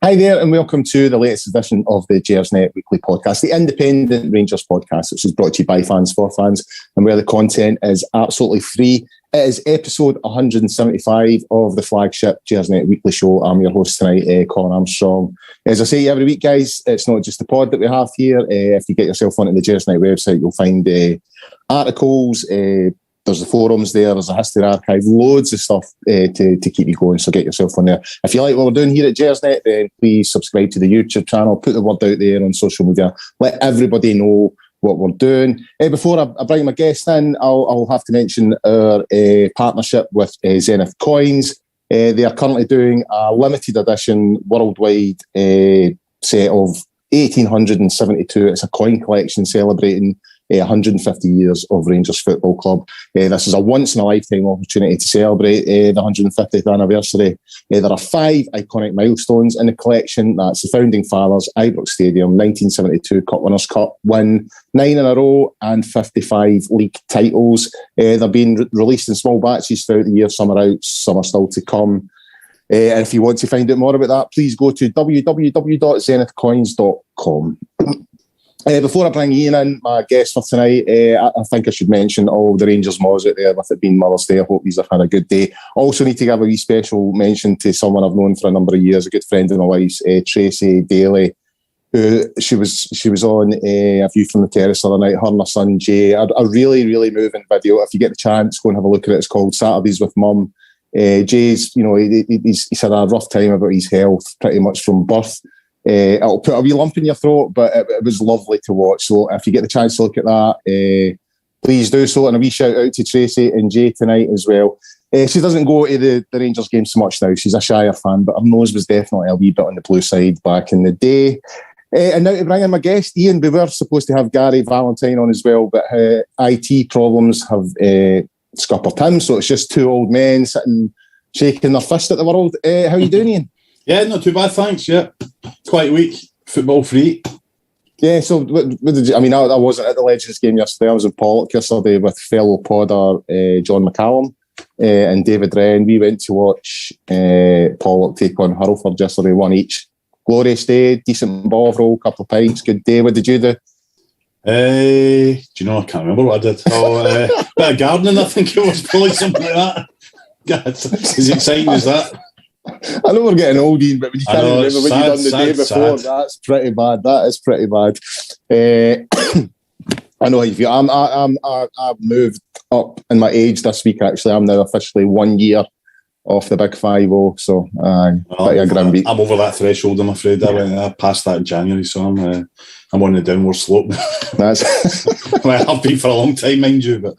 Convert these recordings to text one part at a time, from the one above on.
Hi there, and welcome to the latest edition of the Gersnet Weekly Podcast, the independent Rangers podcast, which is brought to you by fans for fans, and where the content is absolutely free. It is episode 175 of the flagship Gersnet Weekly show. I'm your host tonight, Colin Armstrong. As I say every week, guys, it's not just the pod that we have here. If you get yourself onto the Gersnet website, you'll find articles, there's the forums there, there's a history archive, loads of stuff to keep you going, so get yourself on there. If you like what we're doing here at Gersnet, then please subscribe to the YouTube channel, put the word out there on social media, let everybody know what we're doing. Before I bring my guest in, I'll have to mention our partnership with Gersnet Coins. They are currently doing a limited edition worldwide set of 1872. It's a coin collection celebrating 150 years of Rangers Football Club. This is a once-in-a-lifetime opportunity to celebrate the 150th anniversary. There are 5 iconic milestones in the collection. That's the Founding Fathers, Ibrox Stadium, 1972 Cup Winners' Cup win, 9 in a row, and 55 league titles. They're being released in small batches throughout the year. Some are out, some are still to come. And if you want to find out more about that, please go to www.zenithcoins.com. Before I bring Iain in, my guest for tonight, I think I should mention all the Rangers mods out there, with it being Mother's Day. I hope these have had a good day. Also need to give a wee special mention to someone I've known for a number of years, a good friend of my wife's, Tracy Daly, who she was on A View from the Terrace the other night, her and her son Jay. A really, really moving video. If you get the chance, go and have a look at it. It's called Saturdays with Mum. Jay's, he's had a rough time about his health pretty much from birth. It'll put a wee lump in your throat, but it was lovely to watch. So if you get the chance to look at that, please do so. And a wee shout out to Tracy and Jay tonight as well. She doesn't go to the Rangers game so much now. She's a Shire fan, but her nose was definitely a wee bit on the blue side back in the day. And now to bring in my guest, Iain. We were supposed to have Gary Valentine on as well, but IT problems have scuppered him. So it's just 2 old men sitting, shaking their fist at the world. How are you doing, Iain? Yeah, not too bad, thanks. Yeah, quite weak, football free. Yeah, so what did you? I mean, I wasn't at the Legends game yesterday. I was in Pollock yesterday with fellow podder John McCallum and David Wren. We went to watch Pollock take on Hurlford yesterday, 1 each. Glorious day, decent ball roll, couple of pints, good day. What did you do? Do you know? I can't remember what I did. Bit of gardening, I think it was, probably something like that. God, as exciting as that. I know we're getting old, Iain, but when you can't remember what you done the day before, that's pretty bad. That is pretty bad. I know how you feel. I've moved up in my age this week. Actually, I'm now officially 1 year off the big 5-0. So, pretty a grim beat. I'm over that threshold. I'm afraid I passed that in January, so I'm on the downward slope. That's well, I've been for a long time, mind you, but.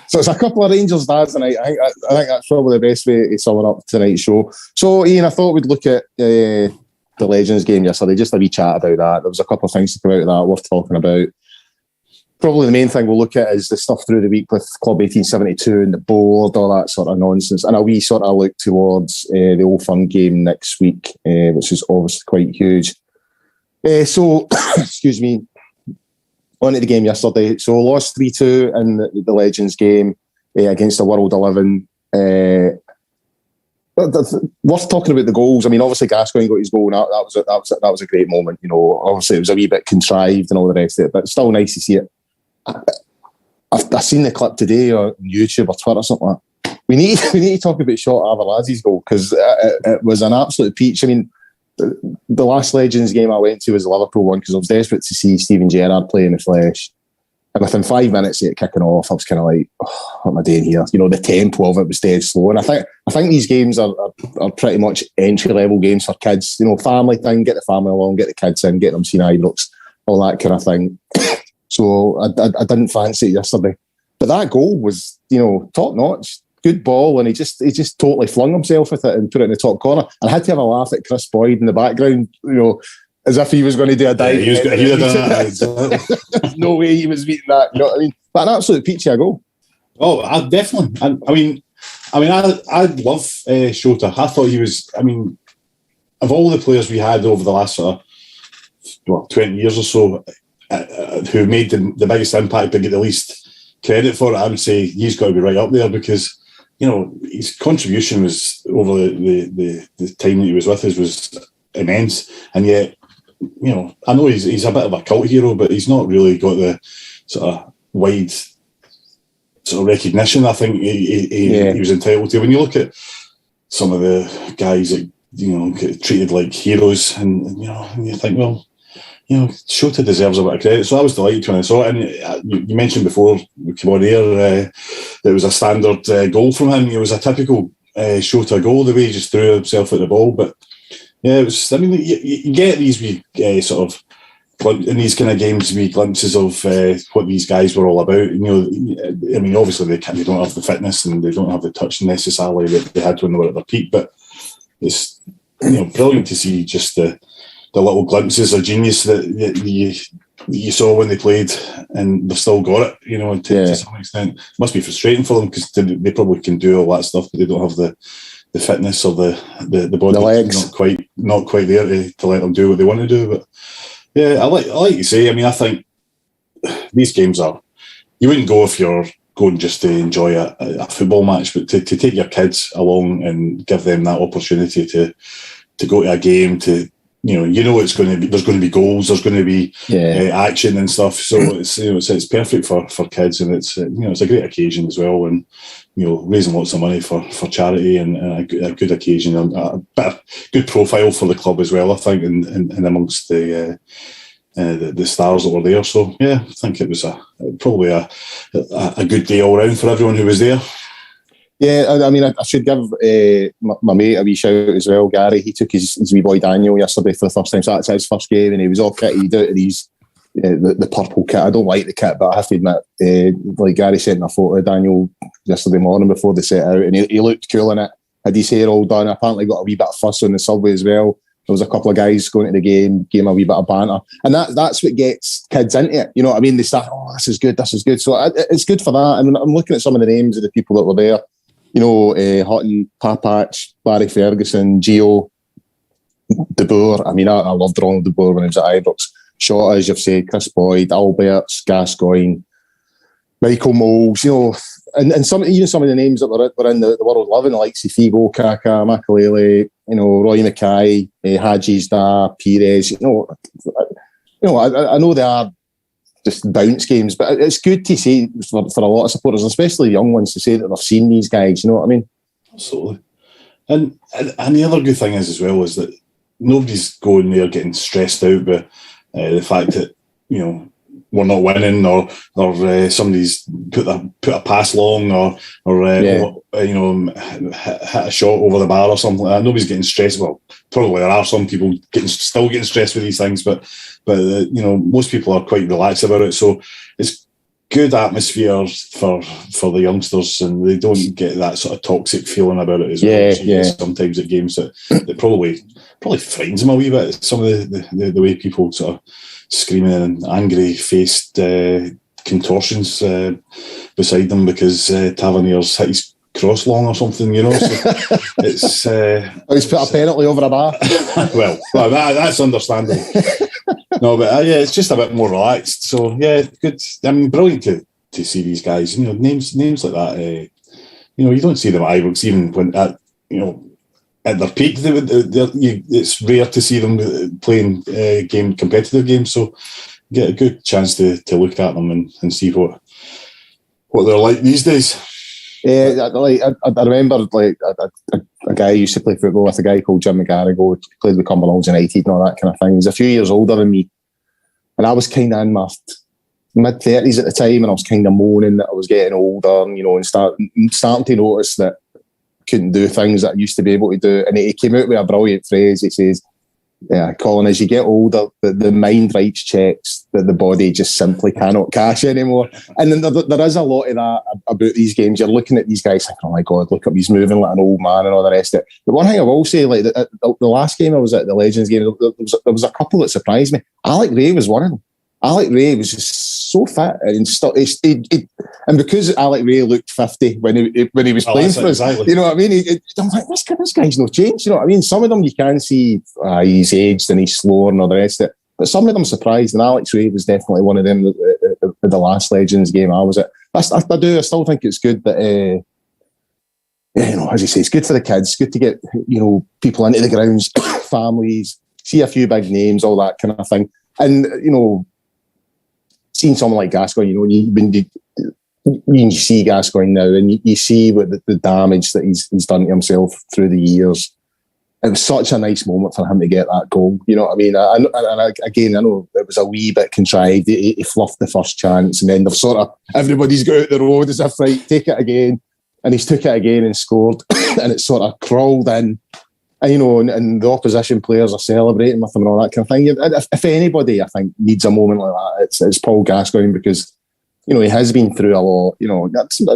So it's a couple of Rangers dads tonight. I think that's probably the best way to sum it up tonight's show. So, Iain, I thought we'd look at the Legends game yesterday, just a wee chat about that. There was a couple of things to come out of that worth talking about. Probably the main thing we'll look at is the stuff through the week with Club 1872 and the board, all that sort of nonsense. And a wee sort of look towards the Old Firm game next week, which is obviously quite huge. So, excuse me. On to the game yesterday. So lost 3-2 in the Legends game against the World 11. Worth talking about the goals. I mean, obviously Gascoigne got his goal. That was a great moment. You know, obviously it was a wee bit contrived and all the rest of it, but it's still nice to see it. I've seen the clip today on YouTube or Twitter or something like that. We need to talk about Shot Arveladze's goal, because it was an absolute peach. I mean, the last Legends game I went to was the Liverpool one, because I was desperate to see Steven Gerrard play in the flesh. And within 5 minutes of it kicking off, I was kind of like, oh, what am I doing here? You know, the tempo of it was dead slow. And I think these games are pretty much entry-level games for kids. You know, family thing, get the family along, get the kids in, get them seeing Ibrox, all that kind of thing. So I didn't fancy it yesterday. But that goal was, you know, top-notch. Good ball, and he just totally flung himself with it and put it in the top corner. I had to have a laugh at Chris Boyd in the background, you know, as if he was going to do a dive. Yeah, he would have done that. There's no way he was meeting that. You know what I mean? But an absolute peachy a goal. Oh, I definitely. I love Shota. I thought he was. I mean, of all the players we had over the last 20 years or so, who made the biggest impact but get the least credit for it, I would say he's got to be right up there, because, you know, his contribution was over the time that he was with us was immense. And yet, I know he's a bit of a cult hero, but he's not really got the sort of wide sort of recognition I think he was entitled to. When you look at some of the guys that get treated like heroes, and you think, well, Shota deserves a bit of credit. So I was delighted when I saw it. And you mentioned before we came on here, there was a standard goal from him. It was a typical Shota goal, the way he just threw himself at the ball. But yeah, it was. I mean, you get these wee sort of in these kind of games, wee glimpses of what these guys were all about. I mean, obviously they don't have the fitness and they don't have the touch necessarily that they had when they were at their peak. But it's brilliant to see just the little glimpses of genius that you saw when they played, and they've still got it, to some extent. It must be frustrating for them because they probably can do all that stuff, but they don't have the fitness or the body. The legs. Not quite there to let them do what they want to do. But yeah, I like to say, I mean, I think these games you wouldn't go if you're going just to enjoy a football match, but to take your kids along and give them that opportunity to go to a game, to it's going to be, there's going to be goals, there's going to be action and stuff. So it's perfect for kids, and it's a great occasion as well, and raising lots of money for charity, and a good occasion, and a bit of good profile for the club as well, I think, and amongst the stars that were there. So yeah, I think it was probably a good day all round for everyone who was there. Yeah, I mean, I should give my mate a wee shout as well, Gary. He took his wee boy Daniel yesterday for the first time, so that's his first game, and he was all kitted out of these, the purple kit. I don't like the kit, but I have to admit, like Gary sent me a photo of Daniel yesterday morning before they set out, and he looked cool in it. Had his hair all done. Apparently got a wee bit of fuss on the subway as well. There was a couple of guys going to the game, gave him a wee bit of banter, and that's what gets kids into it. You know what I mean? They start, this is good. So it's good for that. I mean, I'm looking at some of the names of the people that were there. Hutton, Papach, Barry Ferguson, Gio, De Boer. I mean, I loved Ronald De Boer when he was at Ibrox. Shota, as you've said, Chris Boyd, Alberts, Gascoigne, Michael Moles, and some of the names that were in the world loving, like Figo, Kaka, Makalele, Roy Mackay, Hadjis Da, Pires. I know they are just bounce games, but it's good to see for a lot of supporters, especially young ones, to say that they've seen these guys. You know what I mean? Absolutely. And the other good thing is as well is that nobody's going there getting stressed out by the fact that we're not winning, or somebody's put a pass long, or hit a shot over the bar or something like that. Nobody's getting stressed. Well, probably there are some people still getting stressed with these things, but most people are quite relaxed about it. So it's good atmosphere for the youngsters, and they don't get that sort of toxic feeling about it as well. Sometimes at games that probably frightens them a wee bit. Some of the way people sort of screaming and angry-faced contortions beside them because Tavernier's hit his cross long or something, So it's he's put a penalty over a bar. well, that's understandable. No, but it's just a bit more relaxed. So yeah, good. I mean, brilliant to see these guys. Names like that. You don't see them at Ibrox even when at their peak. It's rare to see them playing competitive games. So get a good chance to look at them and see what they're like these days. Yeah, I remember a guy who used to play football with a guy called Jim McGarrigle, played with Cumberland United and all that kind of thing. He was a few years older than me, and I was kind of in my mid-30s at the time, and I was kind of moaning that I was getting older, and starting to notice that I couldn't do things that I used to be able to do. And he came out with a brilliant phrase. He says, Colin, as you get older, the mind writes checks that the body just simply cannot cash anymore. And then there is a lot of that about these games. You're looking at these guys thinking, oh my God, look at him, he's moving like an old man and all the rest of it. But one thing I will say, like the last game I was at, the Legends game, there was a couple that surprised me. Alec Ray was one of them. Alec Ray was just so fit, and and because Alec Ray looked 50 when he was playing for us, exactly. You know what I mean? I'm like, this guy's no change. You know what I mean? Some of them you can see he's aged and he's slower and all the rest of it, but some of them surprised. And Alex Ray was definitely one of them. The last Legends game I was at, I still think it's good that. As you say, it's good for the kids. It's good to get people into the grounds, families, see a few big names, all that kind of thing. And, you know, seeing someone like Gascoigne, you know, when you see Gascoigne now and you see what the damage that he's done to himself through the years, it was such a nice moment for him to get that goal. You know what I mean? I know it was a wee bit contrived. He fluffed the first chance, and then they've sort of, everybody's got out the road as if, right, take it again. And he's took it again and scored, and it sort of crawled in. And, you know, and the opposition players are celebrating with him and all that kind of thing. If anybody, I think, needs a moment like that, it's Paul Gascoigne, because, you know, he has been through a lot. You know,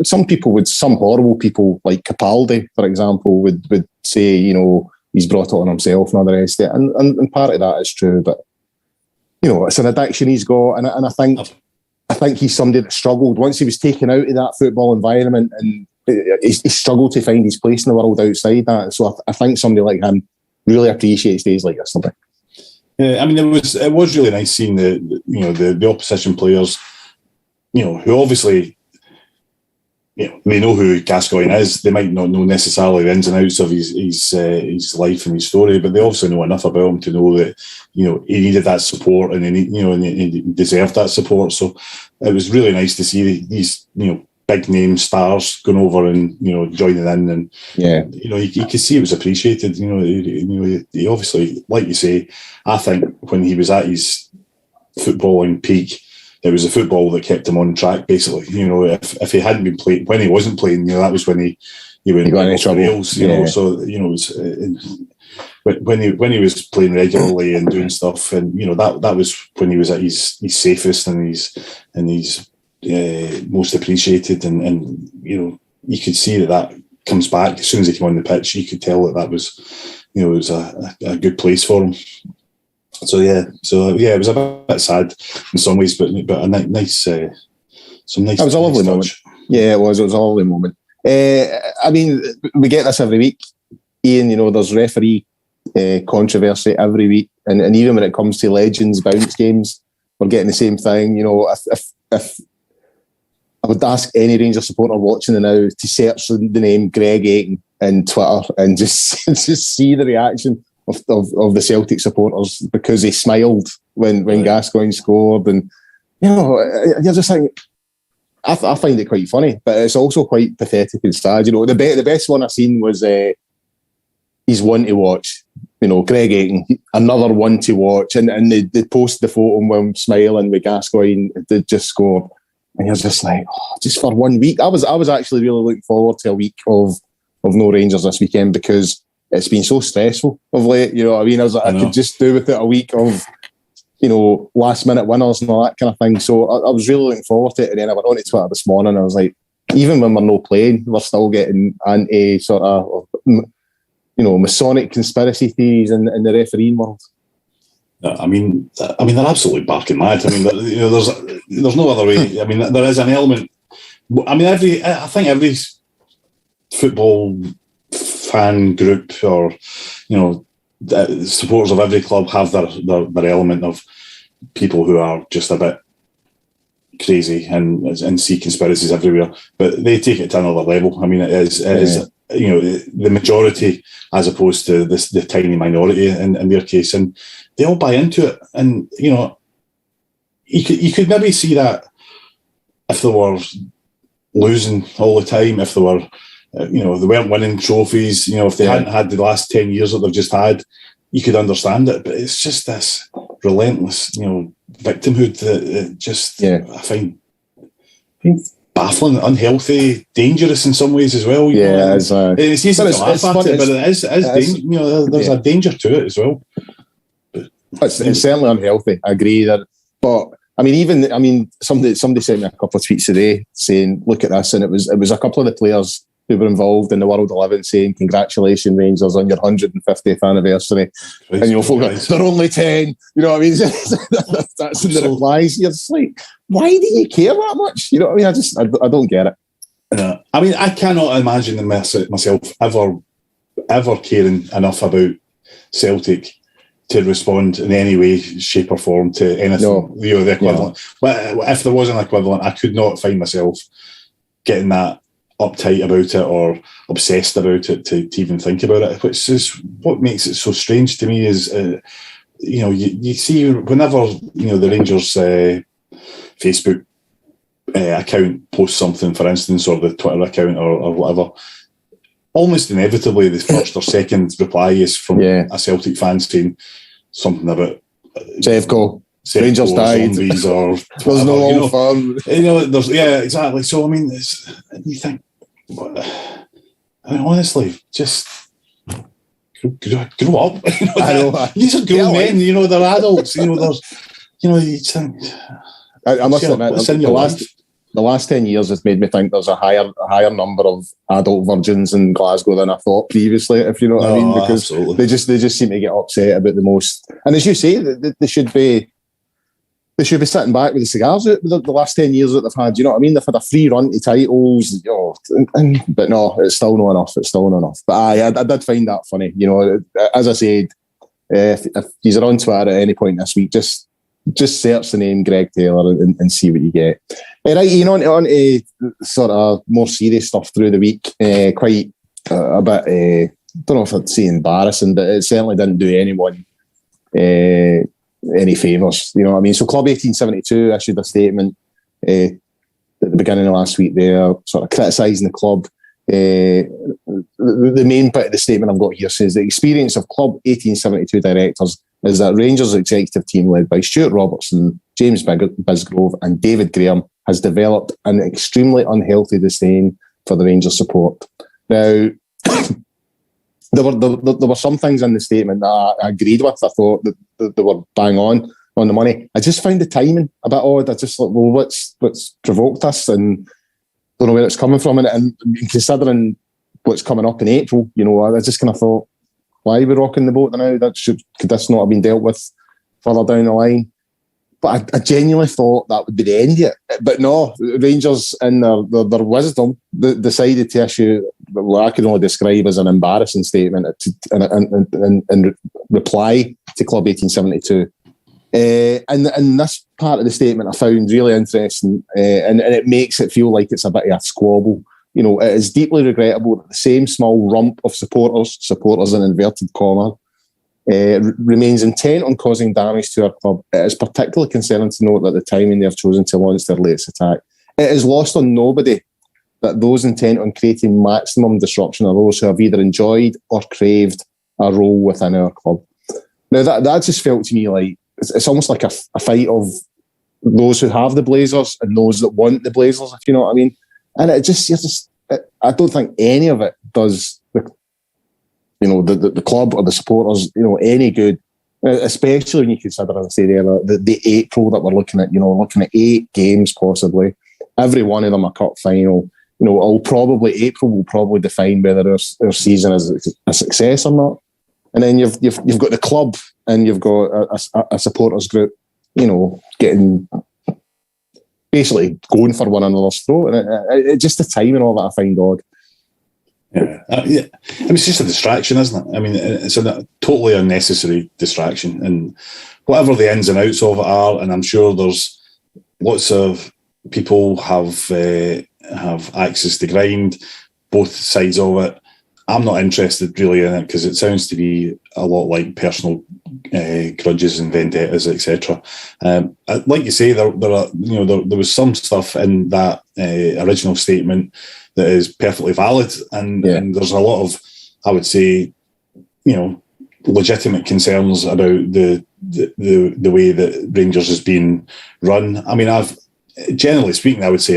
some horrible people like Capaldi, for example, would say, you know, he's brought it on himself and all the rest of it. And part of that is true, but, you know, it's an addiction he's got. And I think he's somebody that struggled once he was taken out of that football environment, and he struggled to find his place in the world outside that. So I think somebody like him really appreciates days like this. Yeah, I mean, it was really nice seeing the opposition players, you know, who obviously, you know, they know who Gascoigne is. They might not know necessarily the ins and outs of his life and his story, but they also know enough about him to know that, you know, he needed that support, and he deserved that support. So it was really nice to see these, you know, big name stars going over and, you know, joining in, and yeah, you know, you could see it was appreciated. You know, he obviously, like you say, I think when he was at his footballing peak, it was the football that kept him on track, basically. You know, if he hadn't been playing, when he wasn't playing, you know, that was when he went off the rails, you know. So, you know, it was, when he was playing regularly and doing stuff, and, you know, that was when he was at his safest and he's most appreciated, and you know, you could see that comes back as soon as he came on the pitch. You could tell that was, you know, it was a good place for him. So it was a bit sad in some ways, but a nice, some nice. It was a lovely moment. Yeah, it was. It was a lovely moment. I mean, we get this every week, Ian. You know, there's referee controversy every week, and even when it comes to Legends bounce games, we're getting the same thing. You know, if I would ask any Rangers supporter watching it now to search the name Greg Aiken in Twitter and just see the reaction of the Celtic supporters, because they smiled when Gascoigne scored. And, you know, you're just thinking, I find it quite funny, but it's also quite pathetic and sad. You know, the best one I've seen was he's one to watch. You know, Greg Aiken, another one to watch, and they posted the photo of him smiling with Gascoigne. They just scored, and you're just like, oh, just for 1 week. I was actually really looking forward to a week of no Rangers this weekend, because it's been so stressful of late. You know what I mean? I could just do with it a week of, you know, last minute winners and all that kind of thing. So I was really looking forward to it. And then I went on to Twitter this morning, and I was like, even when we're not playing, we're still getting anti sort of, you know, Masonic conspiracy theories in the refereeing world. I mean, they're absolutely barking mad. I mean, you know, there's no other way. I mean, there is an element. I mean, I think every football fan group, or, you know, supporters of every club have their element of people who are just a bit crazy and see conspiracies everywhere, but they take it to another level. I mean, it is you know, the majority as opposed to the tiny minority in their case, and they all buy into it. And, you know, you could maybe see that if they were losing all the time, if they were, you know, they weren't winning trophies, you know, if they hadn't had the last 10 years that they've just had, you could understand it. But it's just this relentless, you know, victimhood that just, I find baffling, unhealthy, dangerous in some ways as well. You know? It's easy to laugh at it, but it is you know, there's a danger to it as well. But it's certainly unhealthy. I agree that, but I mean, somebody sent me a couple of tweets today saying, "Look at this," and it was a couple of the players who were involved in the World 11 saying, "Congratulations, Rangers, on your 150th anniversry." Christ, and, you know, folk are, they're only 10. You know what I mean? That's in the replies. You're just like, why do you care that much? You know what I mean? I don't get it. I mean, I cannot imagine myself ever caring enough about Celtic to respond in any way, shape or form to anything, you know, the equivalent. But if there was an equivalent, I could not find myself getting that uptight about it or obsessed about it to even think about it, which is what makes it so strange to me. Is you see whenever the Rangers Facebook account posts something, for instance, or the Twitter account or whatever, almost inevitably the first or second reply is from a Celtic fan saying something about Sevco, Rangers died, zombies, or there's no fun. Exactly. So I mean, you think, honestly, just grow up. I know. These are grown men. They're adults. You think. I must admit, the last 10 years has made me think there's a higher number of adult virgins in Glasgow than I thought previously, if you know what I mean, because absolutely. they just seem to get upset about the most. And as you say, they should be sitting back with the cigars out the last 10 years that they've had. You know what I mean? They've had a free run to titles, but no, it's still not enough. It's still not enough. But I did find that funny. As I said, if you're on Twitter at any point this week, just search the name Greg Taylor and see what you get. Right, on to sort of more serious stuff through the week. Quite a bit, I don't know if I'd say embarrassing, but it certainly didn't do anyone any favours. You know what I mean? So Club 1872 issued a statement at the beginning of last week there, sort of criticising the club. The main bit of the statement I've got here says the experience of Club 1872 directors is that Rangers executive team led by Stuart Robertson, James Bisgrove and David Graham has developed an extremely unhealthy disdain for the Rangers support. Now, there were some things in the statement that I agreed with. I thought that they were bang on the money. I just found the timing a bit odd. I just thought, well, what's provoked this? And don't know where it's coming from. And considering what's coming up in April, I just kind of thought, why are we rocking the boat now? Could this not have been dealt with further down the line? But I genuinely thought that would be the end of it. But no, Rangers, in their wisdom, decided to issue what I can only describe as an embarrassing statement in reply to Club 1872. And this part of the statement I found really interesting, and it makes it feel like it's a bit of a squabble. It is deeply regrettable that the same small rump of supporters in inverted comma, remains intent on causing damage to our club. It is particularly concerning to note that the timing they have chosen to launch their latest attack. It is lost on nobody that those intent on creating maximum disruption are those who have either enjoyed or craved a role within our club. Now that just felt to me like it's almost like a fight of those who have the Blazers and those that want the Blazers, if you know what I mean. And I don't think any of it does the club or the supporters, any good, especially when you consider, as I say there, the April that we're looking at, looking at 8 games possibly, every one of them a cup final. April will probably define whether our season is a success or not. And then you've got the club and you've got a supporters group, getting basically going for one another's throat. And it just the timing of it I find odd. Yeah. I mean, it's just a distraction, isn't it? I mean, it's a totally unnecessary distraction, and whatever the ins and outs of it are, and I'm sure there's lots of people have axes to grind, both sides of it. I'm not interested really in it because it sounds to be a lot like personal grudges and vendettas, etc. Like you say, there was some stuff in that original statement that is perfectly valid, and there's a lot of, I would say, legitimate concerns about the way that Rangers is being run. I mean, generally speaking, I would say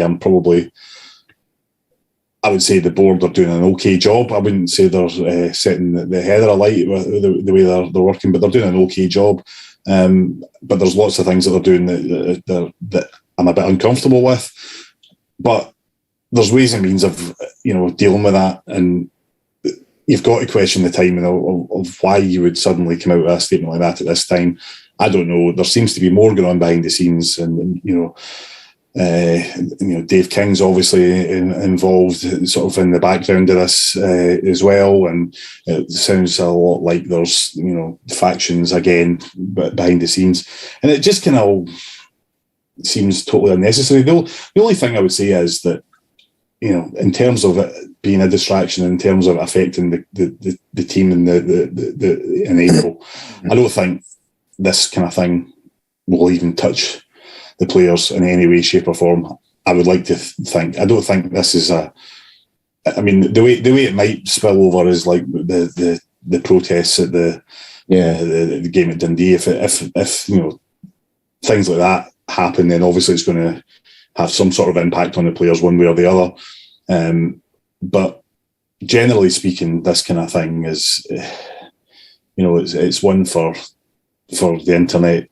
the board are doing an okay job. I wouldn't say they're setting the heather alight with the way they're working, but they're doing an okay job. But there's lots of things that they're doing that I'm a bit uncomfortable with. But there's ways and means of dealing with that, and you've got to question the timing of why you would suddenly come out with a statement like that at this time. I don't know. There seems to be more going on behind the scenes, and Dave King's obviously involved sort of in the background of this as well, and it sounds a lot like there's factions again behind the scenes, and it just kind of seems totally unnecessary. The only thing I would say is that in terms of it being a distraction, in terms of affecting the team in April, I don't think this kind of thing will even touch the players in any way, shape or form. I would like to think. I don't think this is a. I mean, the way it might spill over is like the protests at the game at Dundee. If things like that happen, then obviously it's going to have some sort of impact on the players one way or the other. But generally speaking, this kind of thing is, it's one for the internet.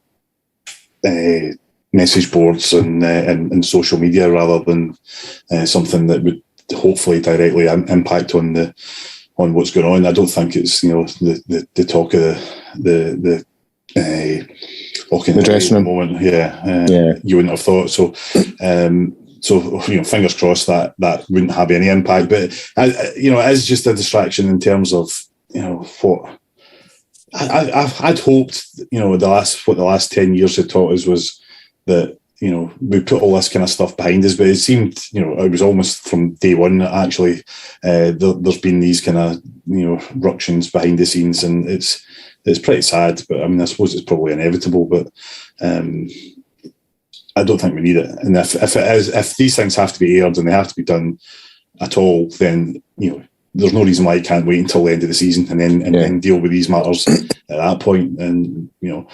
Message boards and social media rather than something that would hopefully directly impact on what's going on. I don't think it's the talk of the dressing room moment. You wouldn't have thought so. So fingers crossed that wouldn't have any impact. But it is just a distraction in terms of what I'd hoped. The last 10 years had taught us was that we put all this kind of stuff behind us, but it seemed it was almost from day one that actually there's been these kind of ructions behind the scenes, and it's pretty sad. But I mean, I suppose it's probably inevitable. But I don't think we need it. And if these things have to be aired and they have to be done at all, then there's no reason why you can't wait until the end of the season and then deal with these matters at that point. And the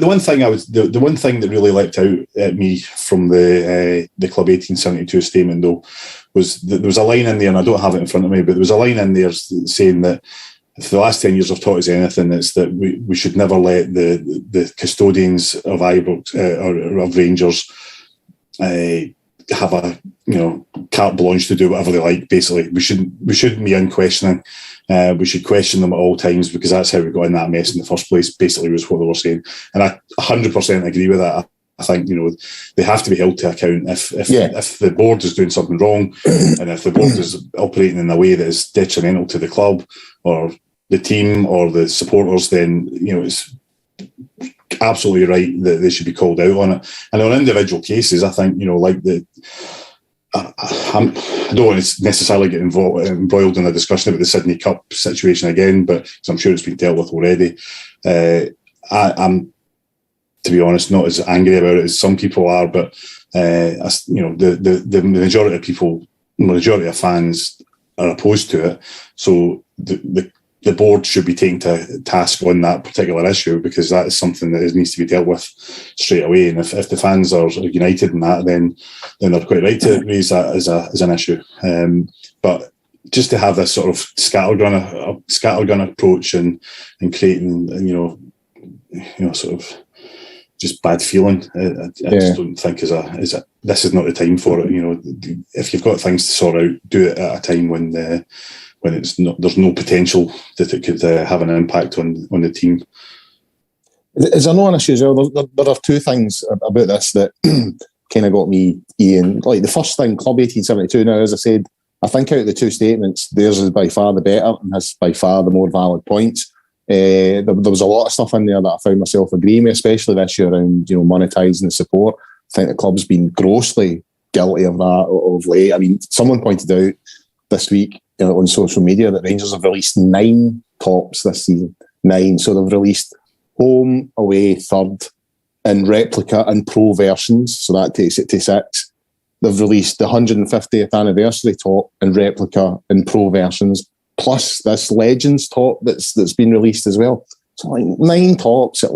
one thing the one thing that really leapt out at me from the Club 1872 statement though was that there was a line in there, and I don't have it in front of me, but there was a line in there saying that if the last 10 years have taught us anything, it's that we should never let the custodians of Ibrox or of Rangers have a carte blanche to do whatever they like. Basically, we shouldn't be unquestioning. We should question them at all times, because that's how we got in that mess in the first place. Basically, was what they were saying, and I 100% agree with that. I think they have to be held to account if the board is doing something wrong, and if the board is operating in a way that is detrimental to the club or the team or the supporters, then it's absolutely right that they should be called out on it. And on individual cases, I think I don't want to necessarily get embroiled in a discussion about the Sydney Cup situation again, but because I'm sure it's been dealt with already. I'm, to be honest, not as angry about it as some people are, but the majority of people, majority of fans are opposed to it. So the board should be taken to task on that particular issue, because that is something that needs to be dealt with straight away. And if the fans are united in that, then they're quite right to raise that as an issue. But just to have this sort of scattergun approach and creating sort of just bad feeling, I just don't think this is not the time for it. If you've got things to sort out, do it at a time when there's no potential that it could have an impact on the team. Is there no an issue as well? There are two things about this that kind of got me, Ian. Like the first thing, Club 1872. Now, as I said, I think out of the two statements, theirs is by far the better and has by far the more valid points. There was a lot of stuff in there that I found myself agreeing with, especially the issue around monetising the support. I think the club's been grossly guilty of that of late. I mean, someone pointed out this week on social media that Rangers have released 9 tops this season. 9. So they've released home, away, third, and replica and pro versions. So that takes it to 6. They've released the 150th anniversary top and replica and pro versions, plus this Legends top that's been released as well. So like 9 tops at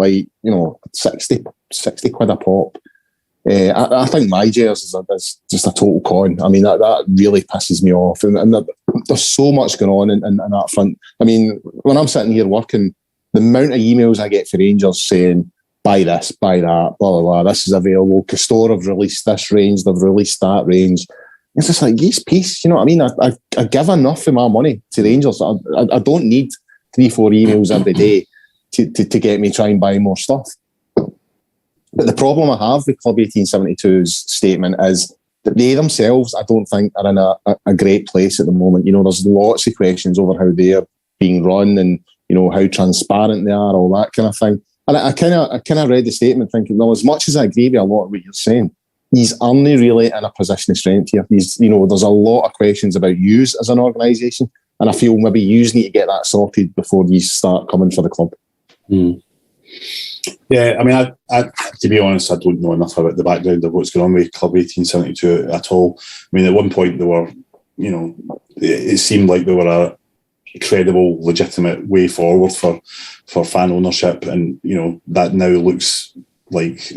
60 quid a pop. I think my jersey is just a total con. I mean, that really pisses me off. And there's so much going on in that front. I mean, when I'm sitting here working, the amount of emails I get for Rangers saying, buy this, buy that, blah, blah, blah, this is available. Castore have released this range, they've released that range. It's just like, yes, peace. You know what I mean? I give enough of my money to Rangers. I don't need 3-4 emails every day to get me try and buy more stuff. But the problem I have with Club 1872's statement is that they themselves, I don't think, are in a great place at the moment. There's lots of questions over how they're being run and, how transparent they are, all that kind of thing. And I kind of read the statement thinking, well, as much as I agree with a lot of what you're saying, he's only really in a position of strength here. There's a lot of questions about yous as an organisation, and I feel maybe yous need to get that sorted before you start coming for the club. Yeah, I mean, I to be honest, I don't know enough about the background of what's going on with Club 1872 at all. I mean, at one point they were, it seemed like they were a credible, legitimate way forward for fan ownership, and that now looks like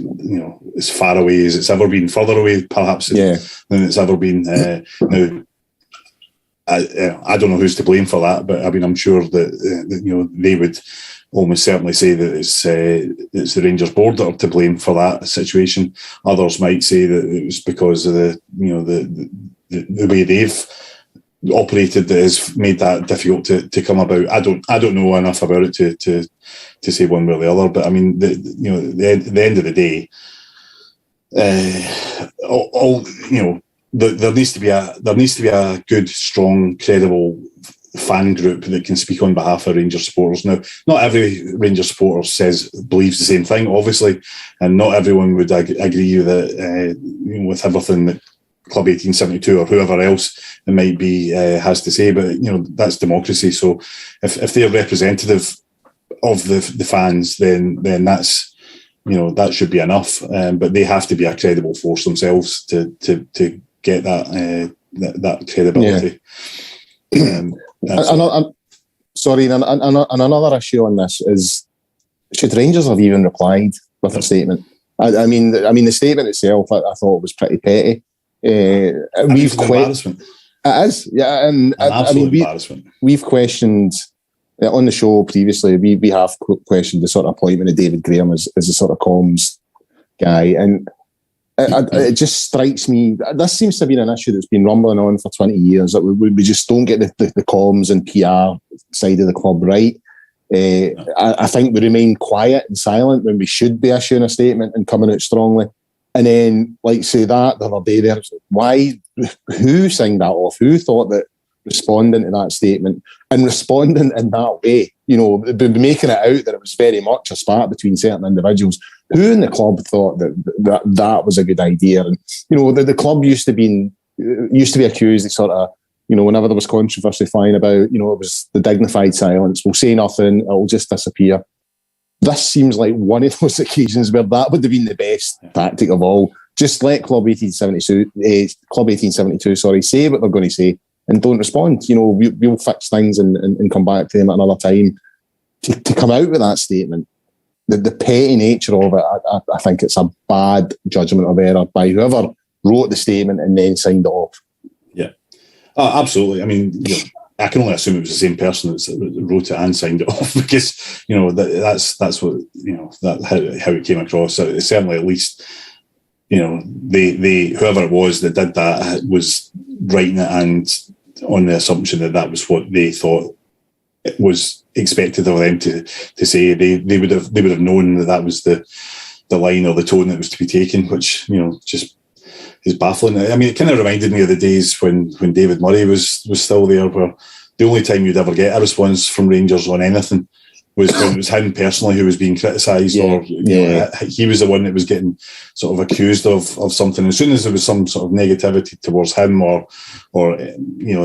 as far away as it's ever been, further away perhaps than it's ever been. Now, I don't know who's to blame for that, but I mean, I'm sure that they would almost certainly say that it's the Rangers board that are to blame for that situation. Others might say that it was because of the way they've operated that has made that difficult to come about. I don't know enough about it to say one way or the other. But I mean, the end of the day, there needs to be a good, strong, credible fan group that can speak on behalf of Rangers supporters. Now, not every Rangers supporter believes the same thing, obviously, and not everyone would agree with everything that Club 1872 or whoever else it might be has to say. But that's democracy. So if they're representative of the fans, then that's that should be enough. But they have to be a credible force themselves to get that credibility. Yeah. Sorry, and another issue on this is, should Rangers have even replied with a statement? I mean, the statement itself, I thought was pretty petty. Embarrassment. It is, yeah, and embarrassment. We've questioned on the show previously. We have questioned the sort of appointment of David Graham as a sort of comms guy, and it just strikes me, this seems to have been an issue that's been rumbling on for 20 years, that we just don't get the comms and PR side of the club right. I think we remain quiet and silent when we should be issuing a statement and coming out strongly. And then, say that the other day there, who signed that off? Who thought that responding to that statement and responding in that way, making it out that it was very much a spat between certain individuals? Who in the club thought that was a good idea? And the club used to be accused of sort of, whenever there was controversy flying about, it was the dignified silence. We'll say nothing; it'll just disappear. This seems like one of those occasions where that would have been the best tactic of all. Just let Club 1872, say what they're going to say and don't respond. We'll fix things and come back to them at another time. To come out with that statement, the petty nature of it, I think it's a bad judgment of error by whoever wrote the statement and then signed it off. Yeah, absolutely. I mean, I can only assume it was the same person that wrote it and signed it off, because that's what how it came across. So it's certainly, at least they whoever it was that did that was writing it and on the assumption that was what they thought it was expected of them to say. They would have known that was the line or the tone that was to be taken, which just is baffling. I mean, it kind of reminded me of the days when David Murray was still there, where the only time you'd ever get a response from Rangers on anything was when it was him personally who was being criticised, or he was the one that was getting sort of accused of something. As soon as there was some sort of negativity towards him or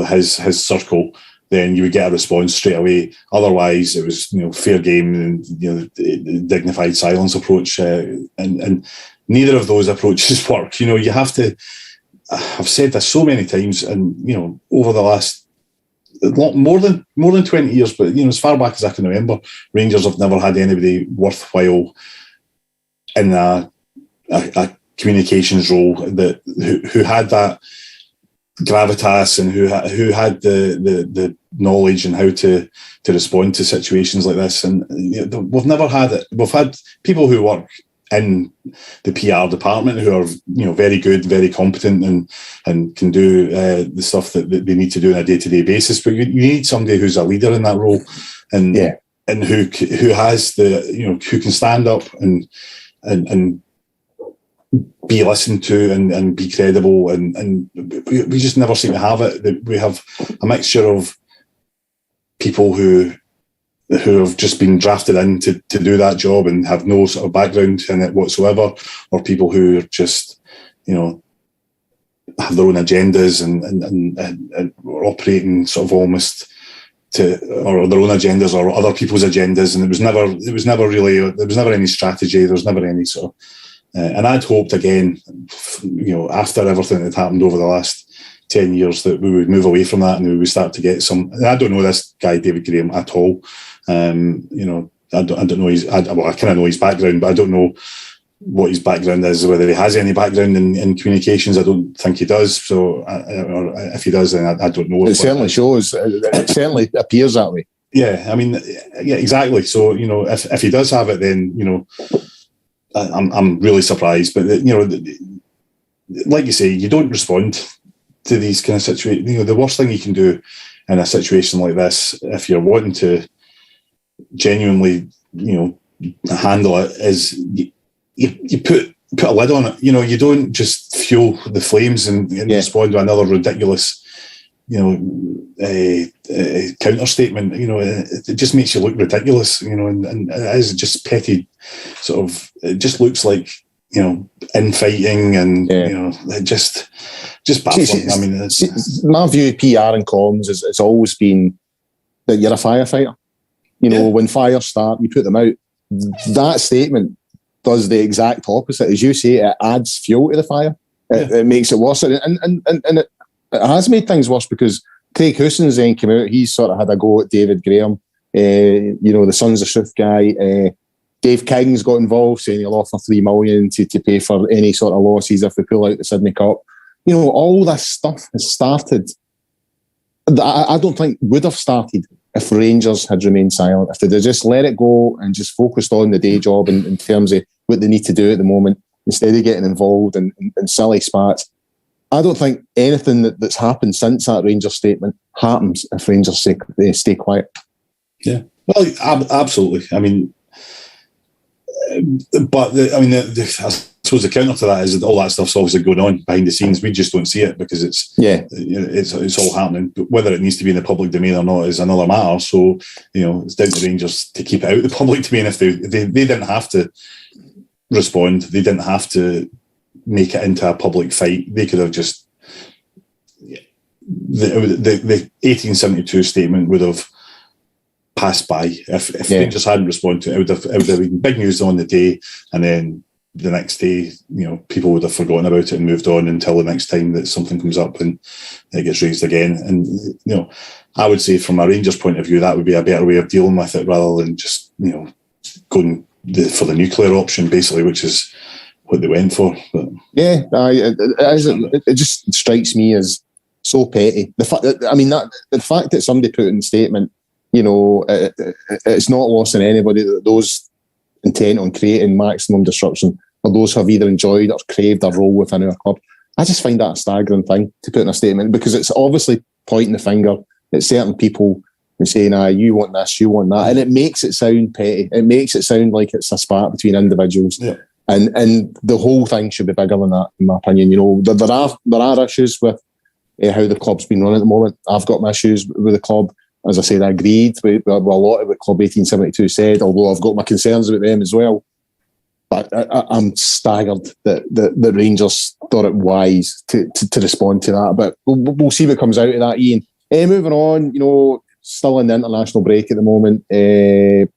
his circle, then you would get a response straight away. Otherwise, it was fair game and the dignified silence approach, and neither of those approaches work. You have to. I've said this so many times, and over the last more than 20 years, but as far back as I can remember, Rangers have never had anybody worthwhile in a communications role who had that gravitas and who had the knowledge and how to respond to situations like this. And we've never had it. We've had people who work in the PR department who are very good, very competent, and can do the stuff that they need to do on a day-to-day basis. But you need somebody who's a leader in that role, and who has who can stand up and be listened to and be credible, and we just never seem to have it. We have a mixture of people who have just been drafted in to do that job and have no sort of background in it whatsoever, or people who are just, have their own agendas and are operating sort of almost or their own agendas or other people's agendas, and there was never any strategy. There was never any sort of, and I'd hoped again, after everything that happened over the last 10 years, that we would move away from that and we would start to get some. And I don't know this guy David Graham at all. I don't know I kind of know his background, but I don't know what his background is, whether he has any background in communications. I don't think he does. So, or if he does, then I don't know. It certainly shows. It certainly appears that way. Yeah, I mean, yeah, exactly. So, if he does have it, then, I'm really surprised. But, like you say, you don't respond to these kind of situations. The worst thing you can do in a situation like this, if you're wanting to genuinely, handle it, is you put a lid on it. You don't just fuel the flames and respond to another ridiculous, counter statement. It just makes you look ridiculous. And it is just petty, sort of. It just looks like infighting, and it just baffling. I mean, my view of PR and comms it's always been that you're a firefighter. When fires start, you put them out. That statement does the exact opposite. As you say, it adds fuel to the fire. It makes it worse. And it has made things worse because Craig Housen's then came out. He sort of had a go at David Graham, the Sons of Truth guy. Dave King's got involved, saying he'll offer $3 million to pay for any sort of losses if we pull out the Sydney Cup. All this stuff has started. I don't think would have started if Rangers had remained silent, if they'd just let it go and just focused on the day job in terms of what they need to do at the moment, instead of getting involved in silly spats. I don't think anything that's happened since that Rangers statement happens if Rangers stay quiet. Yeah, well, absolutely. I mean, but I suppose the counter to that is that all that stuff's obviously going on behind the scenes. We just don't see it because it's all happening. But whether it needs to be in the public domain or not is another matter. So it's down to Rangers to keep it out of the public domain. If they didn't have to respond, they didn't have to make it into a public fight. They could have just the 1872 statement would have passed by if Rangers hadn't responded to it. It would have been big news on the day, and then the next day, people would have forgotten about it and moved on until the next time that something comes up and it gets raised again. And I would say from a Rangers point of view, that would be a better way of dealing with it rather than just going for the nuclear option, basically, which is what they went for. But it just strikes me as so petty. The fact that somebody put in the statement, it's not lost on anybody that those intent on creating maximum disruption are those who have either enjoyed or craved a role within our club. I just find that a staggering thing to put in a statement because it's obviously pointing the finger at certain people and saying, you want this, you want that. And it makes it sound petty. It makes it sound like it's a spat between individuals. Yeah. And the whole thing should be bigger than that, in my opinion. There are issues with how the club's been run at the moment. I've got my issues with the club. As I said, I agreed with a lot of what Club 1872 said, although I've got my concerns about them as well. But I'm staggered that Rangers thought it wise to respond to that. But we'll see what comes out of that, Ian. Moving on, still in the international break at the moment. A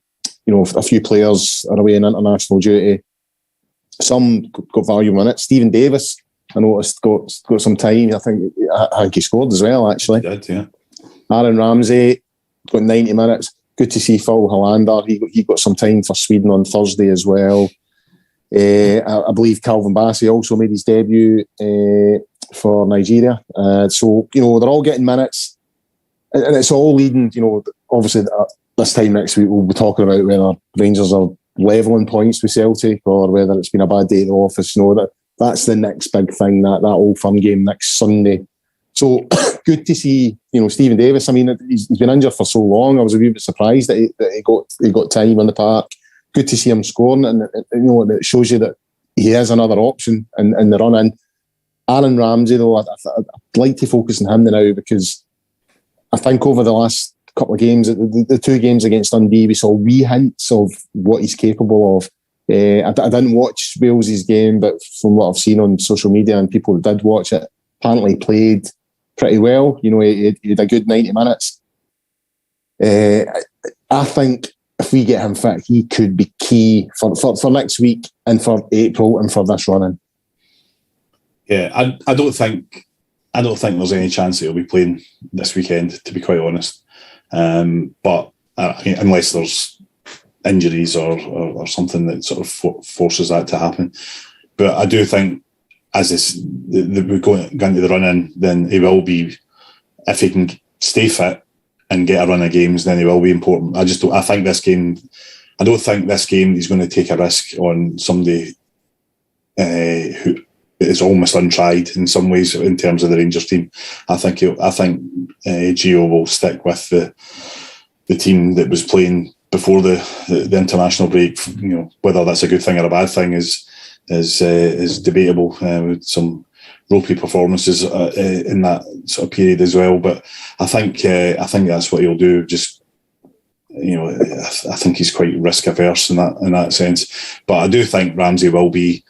few players are away in international duty. Some got valuable minutes. Stephen Davis, I noticed, got some time. I think he scored as well, actually. He did, yeah. Aaron Ramsey got 90 minutes. Good to see Phil Hollander. He got some time for Sweden on Thursday as well. I believe Calvin Bassey also made his debut for Nigeria. So, they're all getting minutes. And it's all leading, obviously this time next week we'll be talking about whether Rangers are levelling points with Celtic or whether it's been a bad day at the office. That's the next big thing, that Old Firm game next Sunday. So good to see, Stephen Davis. I mean, he's been injured for so long. I was a wee bit surprised that he got time on the park. Good to see him scoring, and it shows you that he is another option in the run-in. Aaron Ramsey, though, I'd like to focus on him now because I think over the last couple of games, the two games against Dundee, we saw wee hints of what he's capable of. I didn't watch Wales's game, but from what I've seen on social media and people that did watch it, apparently played pretty well. He had a good 90 minutes. I think if we get him fit, he could be key for next week and for April and for this running. Yeah, I don't think there's any chance that he'll be playing this weekend, to be quite honest. But unless there's injuries or something that sort of forces that to happen. But I do think as we're going into the run-in, then he will be, if he can stay fit and get a run of games, then he will be important. I don't think this game he's going to take a risk on somebody who is almost untried in some ways in terms of the Rangers team. I think Gio will stick with the team that was playing before the international break. Whether that's a good thing or a bad thing is debatable, with some ropey performances in that sort of period as well. But I think that's what he'll do. Just I think he's quite risk averse in that sense. But I do think Ramsey will be.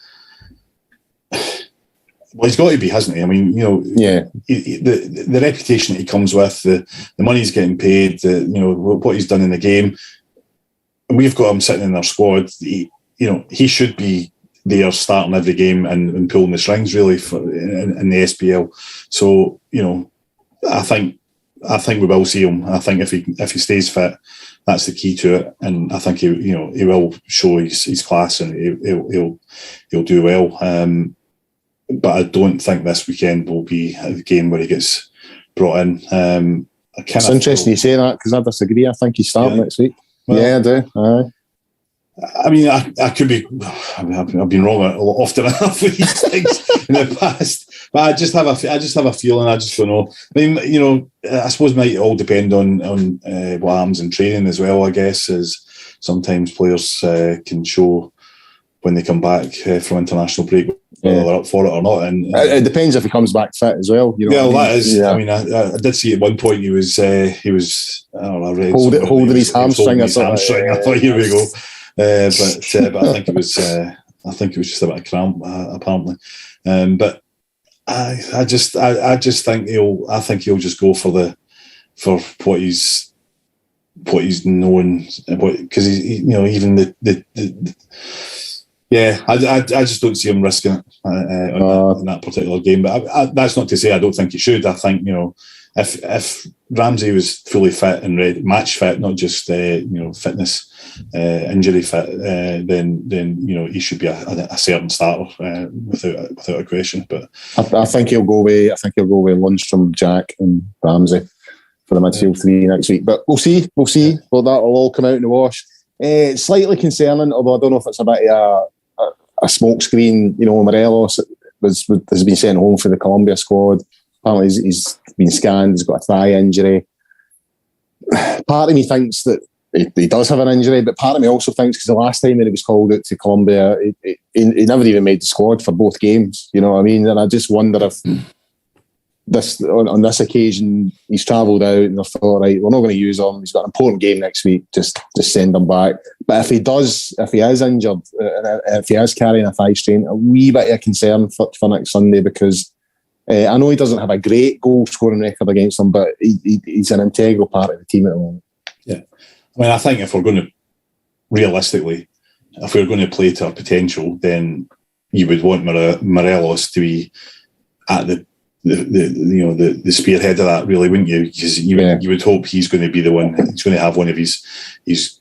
Well, he's got to be, hasn't he? I mean, the reputation that he comes with, the money he's getting paid, what he's done in the game. We've got him sitting in our squad. He should be there starting every game and pulling the strings really in the SPL. So I think we will see him. I think if he stays fit, that's the key to it. And I think he will show his class and he'll do well. But I don't think this weekend will be a game where he gets brought in. It's interesting you say that, because I disagree. I think he's starting next week. Well, yeah, I do. Aye. I mean, I could be. I've been wrong often enough with these things in the past, but I just have a feeling. I just don't know. I mean, I suppose it might all depend on what happens in training as well. I guess, as sometimes players can show when they come back from international break whether they're up for it or not. And it depends if he comes back fit as well. That is. Yeah. I mean, I did see at one point he was I don't know, holding his hamstring. I thought, here we go. But I think it was just a bit of cramp apparently. But I just think he'll just go for what he's known, because even the I just don't see him risking it in that particular game. But that's not to say I don't think he should. I think if Ramsey was fully fit and ready, match fit, not just fitness, injury fit, then he should be a certain starter without a question. But I think he'll go away. I think he'll go away Lundstrom, Jack, and Ramsey for the midfield three next week. But we'll see. Well, that will all come out in the wash. Slightly concerning, although I don't know if it's a bit of a smoke screen. Morelos has been sent home for the Colombia squad. Apparently he's been scanned, he's got a thigh injury. Part of me thinks that he does have an injury, but part of me also thinks, because the last time that he was called out to Colombia, he never even made the squad for both games. You know what I mean? And I just wonder if on this occasion he's travelled out and they thought, right, we're not going to use him. He's got an important game next week. Just send him back. But if he is injured, if he is carrying a thigh strain, a wee bit of a concern for next Sunday, because I know he doesn't have a great goal scoring record against them, but he's an integral part of the team at the moment. Yeah, I mean, I think if we're going to realistically, if we're going to play to our potential, then you would want Morelos to be at the spearhead of that, really, wouldn't you? Because you would hope he's going to be the one. He's going to have one of his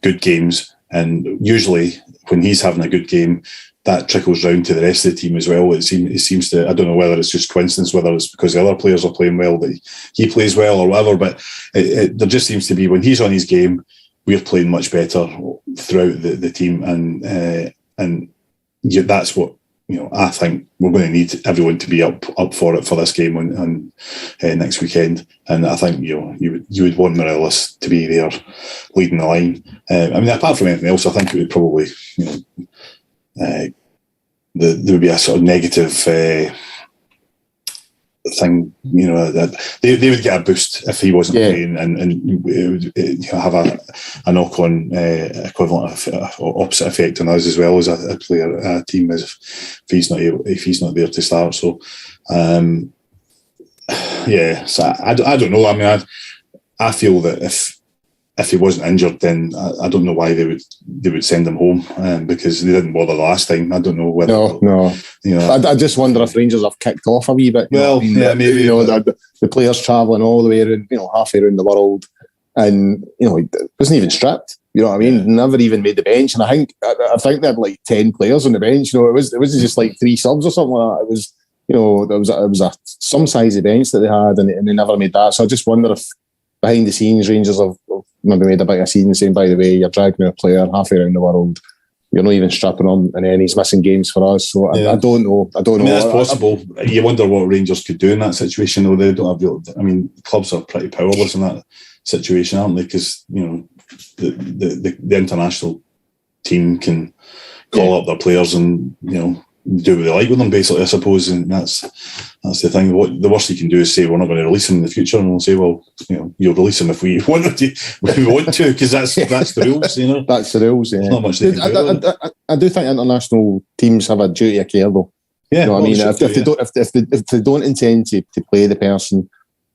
good games, and usually when he's having a good game, that trickles down to the rest of the team as well. It seems to. I don't know whether it's just coincidence, whether it's because the other players are playing well that he plays well or whatever. But there just seems to be, when he's on his game, we're playing much better throughout the team, and that's what. I think we're going to need everyone to be up for it for this game on next weekend, and I think you would want Morelos to be there leading the line. I mean, apart from anything else, I think it would probably there would be a sort of negative thing. That they would get a boost if he wasn't playing, and it would have a knock-on equivalent or opposite effect on us as well as a player, a team, if he's not there to start. So so I don't know. I mean, I feel that if he wasn't injured, then I don't know why they would send him home, because they didn't bother the last time. I don't know whether. No. You know, I just wonder if Rangers have kicked off a wee bit. Well, yeah, maybe. You know, the players travelling all the way around, halfway around the world, and he wasn't even stripped. You know what I mean? Yeah. Never even made the bench, and I think they had like 10 players on the bench. It wasn't just like 3 subs or something like that. It was, it was a some size of bench that they had, and they never made that. So I just wonder if behind the scenes Rangers have maybe made a bit of a scene saying, by the way, you're dragging a player halfway around the world, you're not even strapping him, and then he's missing games for us. So I don't know. I mean, that's possible. You wonder what Rangers could do in that situation, though. They don't have. I mean, clubs are pretty powerless in that situation, aren't they? Because the international team can call up their players and do what they like with them, basically, I suppose. And that's the thing. The worst you can do is say we're not going to release him in the future, and we'll say, well, you'll release him if we want to, because that's the rules. That's the rules. Yeah. There's not much they can do. I do think international teams have a duty of care, though. Yeah, I mean, if they don't intend to play the person,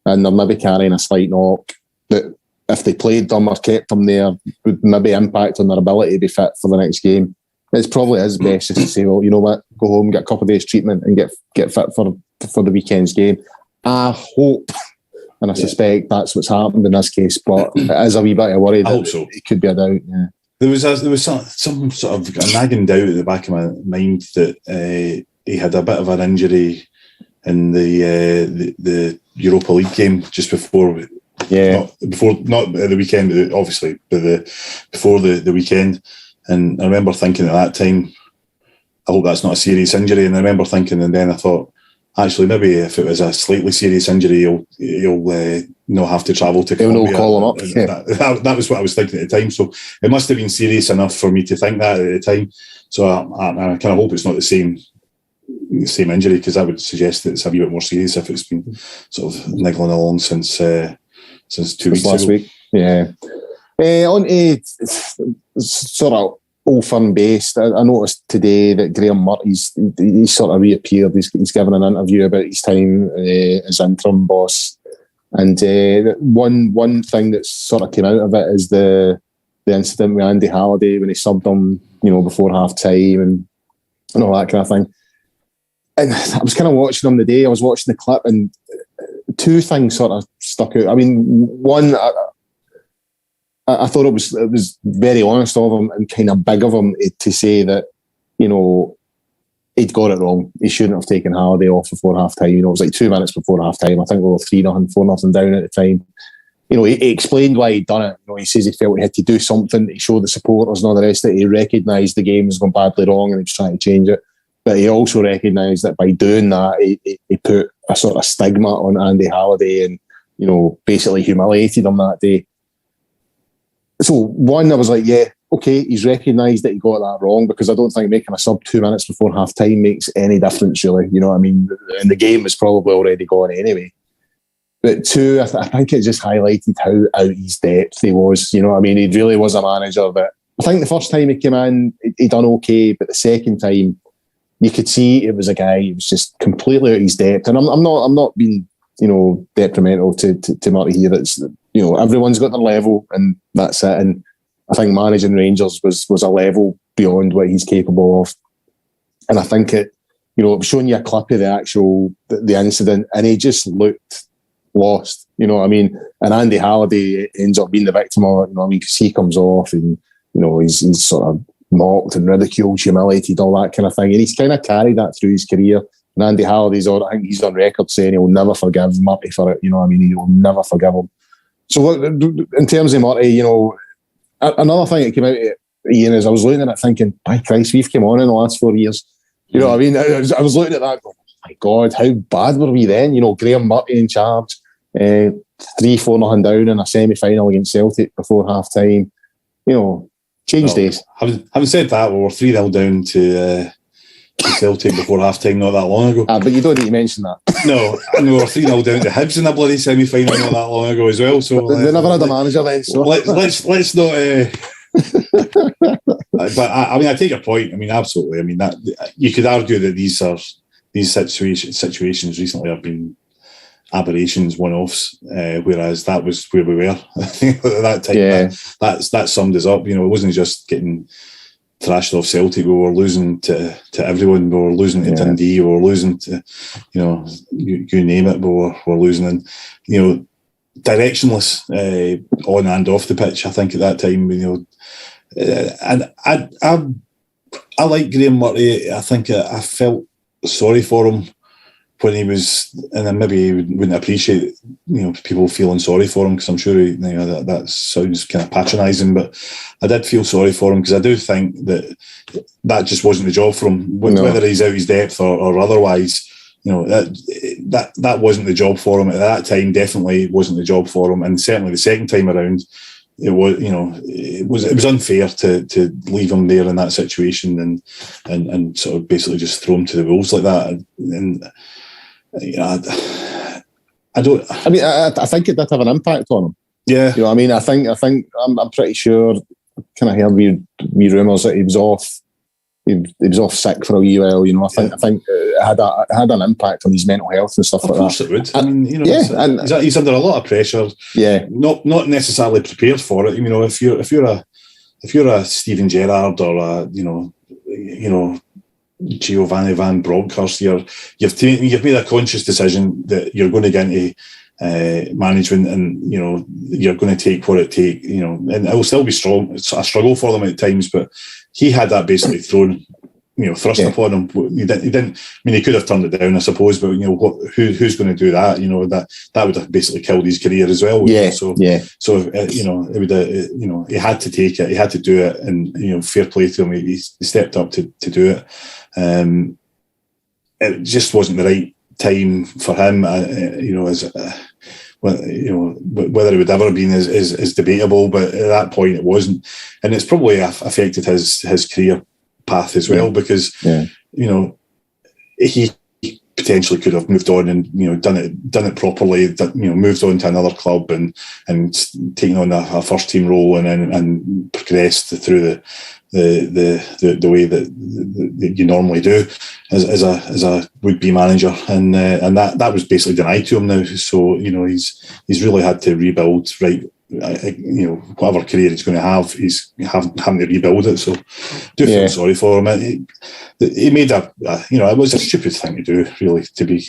and they're maybe carrying a slight knock, that if they played them or kept them there, would maybe impact on their ability to be fit for the next game. It's probably his best just to say, well, you know what, go home, get a couple of days treatment, and get fit for the weekend's game. I hope, and I suspect that's what's happened in this case, but it is a wee bit of worry. I hope so. It could be a doubt. Yeah. There was some sort of a nagging doubt at the back of my mind that he had a bit of an injury in the Europa League game just before. Yeah, not at the weekend, but obviously, before the weekend. And I remember thinking at that time, I hope that's not a serious injury. And I remember thinking, and then I thought, actually, maybe if it was a slightly serious injury, he'll not have to travel to Colombia. They'll call him up. Yeah. That was what I was thinking at the time. So it must have been serious enough for me to think that at the time. So I kind of hope it's not the same injury, because that would suggest that it's a wee bit more serious if it's been sort of niggling along since 2 weeks last ago. Week. Yeah. On to sort of Old Firm based, I noticed today that Graham Murty's he sort of reappeared. He's given an interview about his time as interim boss, and one thing that sort of came out of it is the incident with Andy Halliday when he subbed him, before half time and all that kind of thing. And I was kind of watching him the day. I was watching the clip, and 2 things sort of stuck out. I mean, one, I thought it was very honest of him and kind of big of him to say that, he'd got it wrong. He shouldn't have taken Halliday off before half time. It was like 2 minutes before half time. I think we were 3-0, 4-0 down at the time. He explained why he'd done it. He says he felt he had to do something to show the supporters and all the rest of it. He recognised the game was going badly wrong and he was trying to change it. But he also recognised that by doing that, he put a sort of stigma on Andy Halliday and, basically humiliated him that day. So one, I was like, yeah, okay, he's recognised that he got that wrong, because I don't think making a sub 2 minutes before half time makes any difference, really. You know what I mean? And the game was probably already gone anyway. But 2, I think it just highlighted how out his depth he was. You know what I mean? He really was a manager that, I think the first time he came in, he done okay, but the second time, you could see it was a guy who was just completely out his depth. And I'm not being, detrimental to Murty here. It's, everyone's got their level and that's it. And I think managing Rangers was a level beyond what he's capable of. And I think it was showing you a clip of the incident, and he just looked lost. You know what I mean? And Andy Halliday ends up being the victim of it, because he comes off and, he's sort of mocked and ridiculed, humiliated, all that kind of thing. And he's kind of carried that through his career. And Andy Halliday's I think he's on record saying he'll never forgive Murty for it. You know what I mean? He will never forgive him. So in terms of Murty, another thing that came out of Iain is I was looking at it thinking, by Christ, we've come on in the last 4 years. You know what I mean? I was looking at that going, oh my God, how bad were we then? Graham Murty in charge, 3-4-0 down in a semi-final against Celtic before half-time. Change days. Having said that, we were 3-0 down to Celtic before half-time not that long ago. But you don't need to mention that. No, and we were 3-0 down to Hibs in a bloody semi-final not that long ago as well. So they never had a manager then. So let's not. But I take your point. Absolutely. That you could argue that these situations recently have been aberrations, one-offs, whereas that was where we were at that time. Yeah. That summed us up. It wasn't just getting thrashed off Celtic. We were losing to everyone. We were losing to Dundee. We were losing to, you name it. We were losing, and directionless on and off the pitch. I think at that time, and I like Graham Murray. I think I felt sorry for him when he was, and then maybe he wouldn't appreciate, people feeling sorry for him, because I'm sure that sounds kind of patronising, but I did feel sorry for him, because I do think that just wasn't the job for him, whether he's out his depth or otherwise. That wasn't the job for him at that time. Definitely wasn't the job for him, and certainly the second time around, it was unfair to leave him there in that situation and sort of basically just throw him to the wolves like that. And I don't. I mean, I think it did have an impact on him. Yeah, I mean, I think I'm pretty sure. Kind of heard wee rumours that he was off. He was off sick for a wee while. I think it had an impact on his mental health and stuff like that. Of course it would. I mean, he's under a lot of pressure. Yeah, not necessarily prepared for it. If you're a Steven Gerrard or a Giovanni Van Bronckhorst, you've made a conscious decision that you're going to get into management, and you're going to take what it takes. And it will still be strong. It's a struggle for them at times, but he had that basically thrown, thrust upon him. He didn't. I mean, he could have turned it down, I suppose, but who's going to do that? That would have basically killed his career as well. Yeah. So it would. He had to take it. He had to do it, and fair play to him. He stepped up to do it. It just wasn't the right time for him. Whether it would ever have been is debatable, but at that point it wasn't, and it's probably affected his career path as well, because he potentially could have moved on and done it properly, moved on to another club and taken on a first team role and progressed through the way that you normally do as a would-be manager, and that was basically denied to him now. So he's really had to rebuild, right? Whatever career he's going to have, he's having to rebuild it. So do feel sorry for him. He made it was a stupid thing to do, really, to be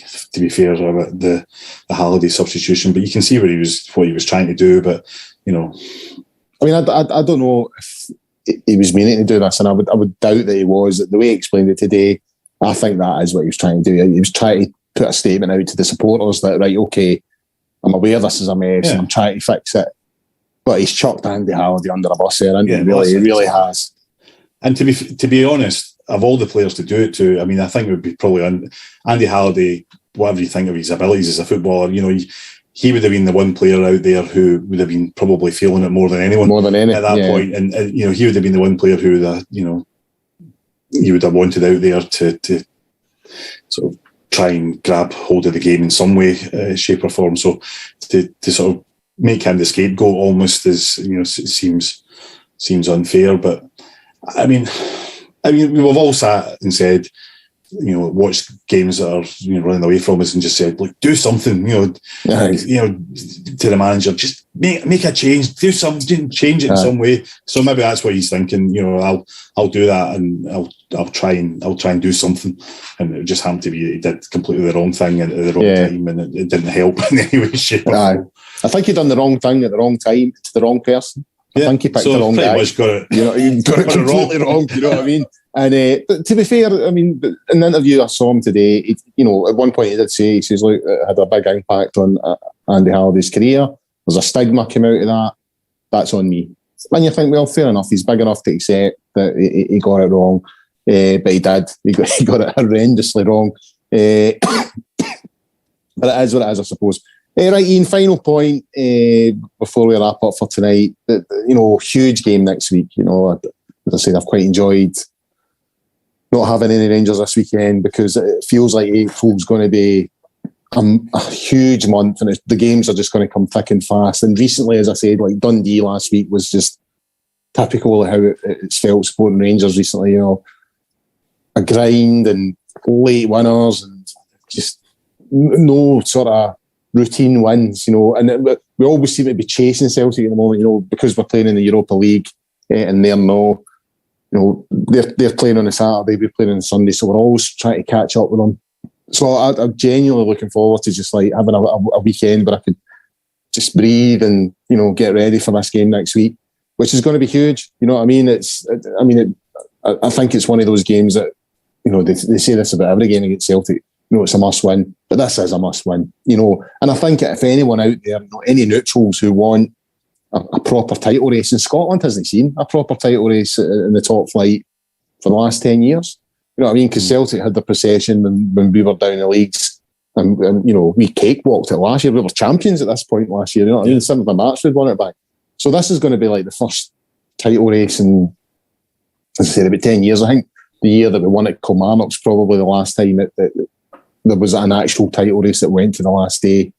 fair, about the Halliday substitution. But you can see what he was trying to do. But I mean, I don't know if he was meaning to do this, and I would doubt that he was. The way he explained it today, I think that is what he was trying to do. He was trying to put a statement out to the supporters that, right, okay, I'm aware this is a mess, and I'm trying to fix it. But he's chucked Andy Halliday under a bus there, and he really has. And to be honest, of all the players to do it to, I mean, I think it would be probably Andy Halliday. Whatever you think of his abilities as a footballer, he would have been the one player out there who would have been probably feeling it more than anyone at that point. And he would have been the one player who he would have wanted out there to sort of try and grab hold of the game in some way, shape or form. So to sort of make him the scapegoat almost seems unfair. But I mean, we've all sat and said, watched games that are running away from us and just said, look, do something, to the manager, just make a change, do something, change it in some way. So maybe that's what he's thinking. I'll do that, and I'll try and do something. And it just happened to be he did completely the wrong thing at the wrong time, and it didn't help in any way, shape, or form. I think he done the wrong thing at the wrong time to the wrong person. I think he picked the wrong guy. Much got it. He got it completely wrong. You know what I mean? And but to be fair, I mean, in the interview I saw him today, at one point he did say, he says, look, it had a big impact on Andy Halliday's career. There's a stigma came out of that. That's on me. And you think, well, fair enough. He's big enough to accept that he got it wrong. But he did. He got it horrendously wrong. But it is what it is, I suppose. Right, Iain, final point before we wrap up for tonight. Huge game next week. As I said, I've quite enjoyed not having any Rangers this weekend, because it feels like April's going to be a huge month, and the games are just going to come thick and fast. And recently, as I said, like Dundee last week was just typical of how it's felt supporting Rangers recently. A grind and late winners, and just no sort of routine wins, and we always seem to be chasing Celtic at the moment, because we're playing in the Europa League, and they're no, they're playing on a Saturday, we're playing on a Sunday, so we're always trying to catch up with them. So I'm genuinely looking forward to just like having a weekend where I could just breathe and, get ready for this game next week, which is going to be huge. You know what I mean? I think it's one of those games that, they say this about every game against Celtic. It's a must win, but this is a must win. And I think if anyone out there, any neutrals who want a proper title race, and Scotland hasn't seen a proper title race in the top flight for the last 10 years. You know what I mean? Because Celtic had the procession when we were down in the leagues, and we cakewalked it last year. We were champions at this point last year. You know what I mean? Some of the match we'd won it back. So this is going to be like the first title race in, as I said, about 10 years. I think the year that we won at Kilmarnock's probably the last time that there was an actual title race that went to the last day.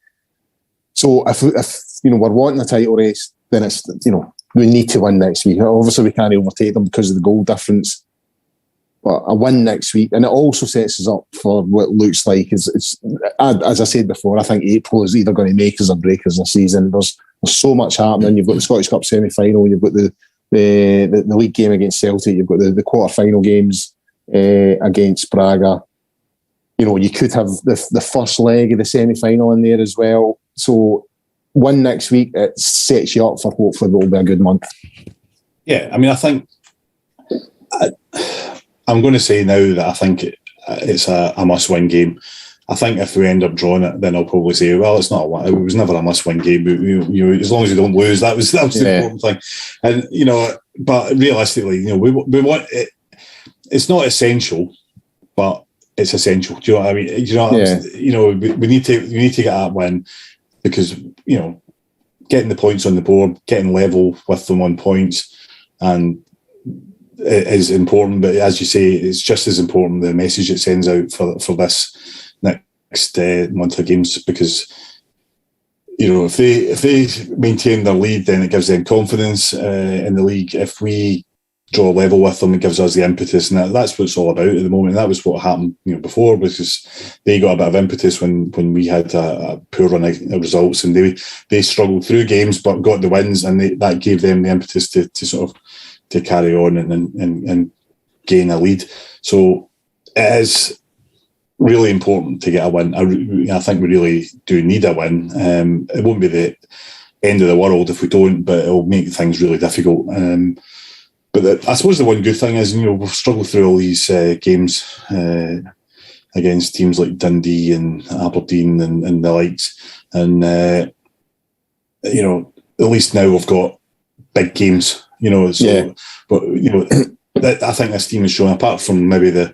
So if we're wanting a title race, then it's we need to win next week. Obviously, we can't overtake them because of the goal difference. But a win next week, and it also sets us up for what looks like is, as I said before, I think April is either going to make us or break us this season. There's so much happening. You've got the Scottish Cup semi-final, you've got the league game against Celtic, you've got the quarter-final games against Braga. You could have the first leg of the semi-final in there as well. So win next week, it sets you up for hopefully what will be a good month. Yeah, I mean, I think I'm going to say now that I think it's a must-win game. I think if we end up drawing it, then I'll probably say, well, it's not. It was never a must-win game. As long as we don't lose, that was the important thing. And but realistically, we want it. It's not essential, but it's essential. Do you know what I mean? We need to get that win because getting the points on the board, getting level with them on points, and it is important, but as you say, it's just as important the message it sends out for this next month of games, because if they maintain their lead, then it gives them confidence in the league. If we draw level with them, it gives us the impetus, and that's what it's all about at the moment. That was what happened before, because they got a bit of impetus when we had a poor run of results, and they struggled through games but got the wins, and that gave them the impetus to sort of to carry on and gain a lead. So it is really important to get a win. I think we really do need a win. It won't be the end of the world if we don't, but it'll make things really difficult. But I suppose the one good thing is, we've struggled through all these games against teams like Dundee and Aberdeen and the likes. And, at least now we've got big games. But I think this team has shown, apart from maybe the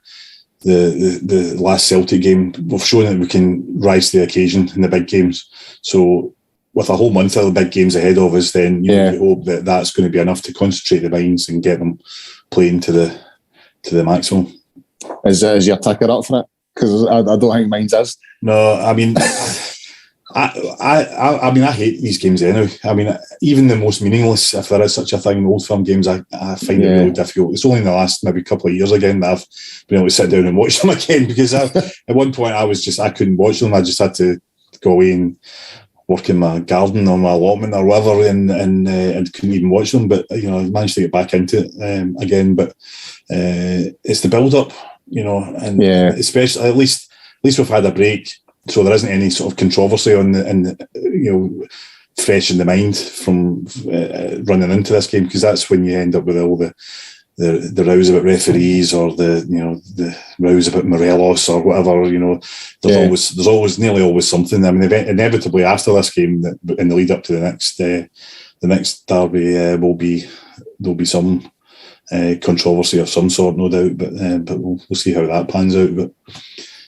last Celtic game, we've shown that we can rise to the occasion in the big games. So with a whole month of the big games ahead of us, then you hope that that's going to be enough to concentrate the minds and get them playing to the maximum. Is your ticker up for it? Because I don't think mine's is. No, I mean. I hate these games anyway. I mean, even the most meaningless, if there is such a thing, old firm games, I find it really difficult. It's only in the last maybe couple of years again that I've been able to sit down and watch them again, because at one point I couldn't watch them. I just had to go away and work in my garden or my allotment or whatever, and couldn't even watch them. But I managed to get back into it again. But it's the build up, and especially at least we've had a break. So there isn't any sort of controversy on fresh in the mind from running into this game, because that's when you end up with all the rows about referees or the rows about Morelos or whatever. There's always nearly always something. I mean, inevitably after this game, in the lead up to the next derby, there'll be some controversy of some sort, no doubt. But we'll see how that pans out. But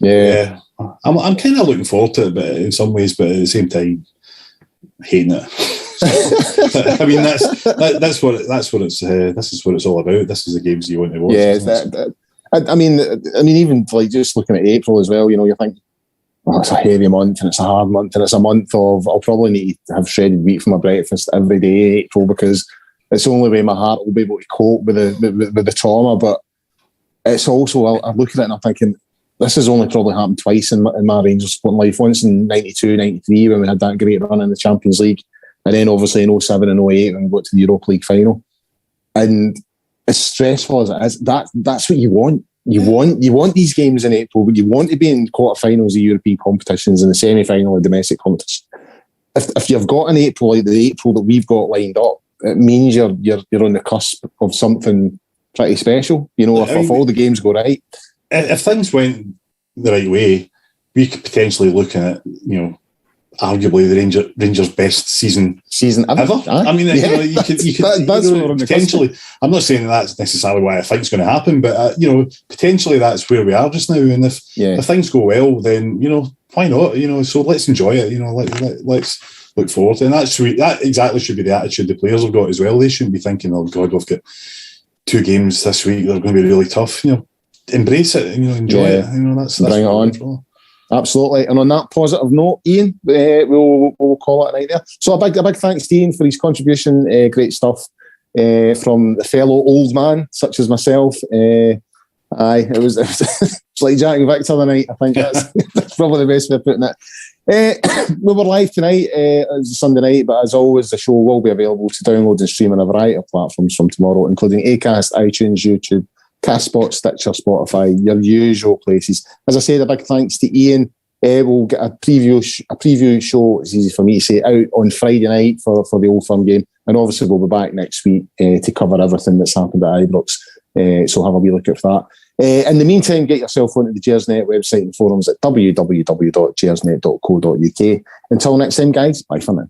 yeah. I'm kind of looking forward to it, but in some ways, but at the same time, hating it. I mean, that's what it's all about. This is the games you want to watch. Yeah, I mean, even like just looking at April as well. You think, it's a heavy month and it's a hard month and it's a month of I'll probably need to have shredded wheat for my breakfast every day in April, because it's the only way my heart will be able to cope with the trauma. But it's also I look at it and I'm thinking, this has only probably happened twice in my Rangers supporting life. Once in 92, 93 when we had that great run in the Champions League, and then obviously in 07 and 08 when we got to the Europa League final. And as stressful as it is, that's what you want. You want these games in April, but you want to be in quarterfinals of European competitions and the semi-final of domestic competition. If you've got an April like the April that we've got lined up, it means you're on the cusp of something pretty special. You know, if all the games go right. If things went the right way, we could potentially look at, you know, arguably the Rangers' best season ever. I mean, you could that's potentially. I'm not saying that's necessarily what I think is going to happen, but you know, potentially that's where we are just now. And if things go well, then you know, why not? You know, so let's enjoy it. You know, let's look forward to it. And that exactly should be the attitude the players have got as well. They shouldn't be thinking, "Oh God, we've got 2 games this week. They're going to be really tough." You know, embrace it. You know, enjoy it. You know, that's bring it on. Absolutely. And on that positive note, Iain, we'll call it a night there. So a big thanks to Iain for his contribution. Great stuff from the fellow old man, such as myself. It was like Jack and Victor tonight. I think that's probably the best way of putting it. We were live tonight. It's a Sunday night, but as always, the show will be available to download and stream on a variety of platforms from tomorrow, including Acast, iTunes, YouTube, Castbox, Stitcher, Spotify, your usual places. As I said, a big thanks to Iain. We'll get a preview show, it's easy for me to say, out on Friday night for the Old Firm game. And obviously we'll be back next week to cover everything that's happened at Ibrox. So have a wee look at that. In the meantime, get yourself onto the Gersnet website and forums at www.gersnet.co.uk. Until next time, guys, bye for now.